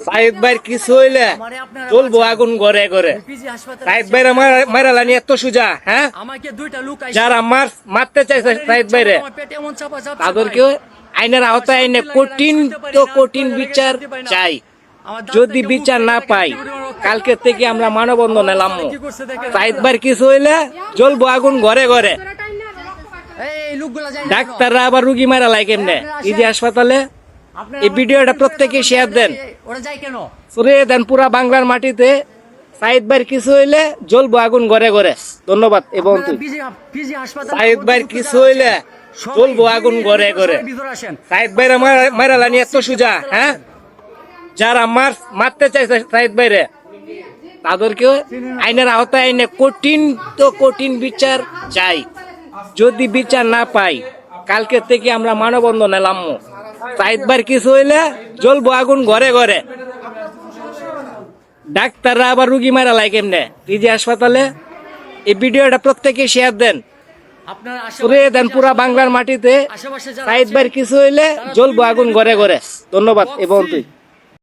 সাইদ ভাইয়ের কিছু হইলে চলবো আগুন ঘরে ঘরে। সাইদ ভাইরা মারালানি এত সুজা, হ্যাঁ? যারা মারতে চাইছে সাইদ ভাইরে তাদেরকে আইনের আওতায় আইনে কঠিন তো কঠিন বিচার চাই। যদি বিচার না পাই কালকে থেকে আমরা মানববন্ধন এলাম। সাইদ ভাইয়ের কিছু হইলে জ্বলবো আগুন ঘরে ঘরে। ডাক্তাররা আবার রুগী মারা লাই কেমনে ইজি হাসপাতালে। এই ভিডিওটা প্রত্যেকে শেয়ার দেন, ছড়িয়ে দেন পুরা বাংলার মাটিতে। সাইদ ভাইয়ের কিছু হইলে জ্বলবো আগুন ঘরে ঘরে। ধন্যবাদ। এবং সাইদ ভাইয়ের কিছু হইলে জ্বলবো আগুন ঘরে ঘরে। সাইদ ভাইরা মারালানি এত সুজা, হ্যাঁ? যারা মারতে চাইছে সাইদ ভাইরে তাদেরকে আইনের আওতায় আইনে কঠিন তো কঠিন বিচার চাই। যদি বিচার না পাই কালকে থেকে আমরা মানববন্ধন এলাম। সাইদ ভাইয়ের কিছু হইলে জ্বলবো আগুন ঘরে ঘরে। ডাক্তাররা আবার রুগী মারা লাই কেমনে ইজি হাসপাতালে। এই ভিডিওটা প্রত্যেকে শেয়ার দেন, ছড়িয়ে দেন পুরা বাংলার মাটিতে। সাইদ ভাইয়ের কিছু হইলে জ্বলবো আগুন ঘরে ঘরে। ধন্যবাদ। এবং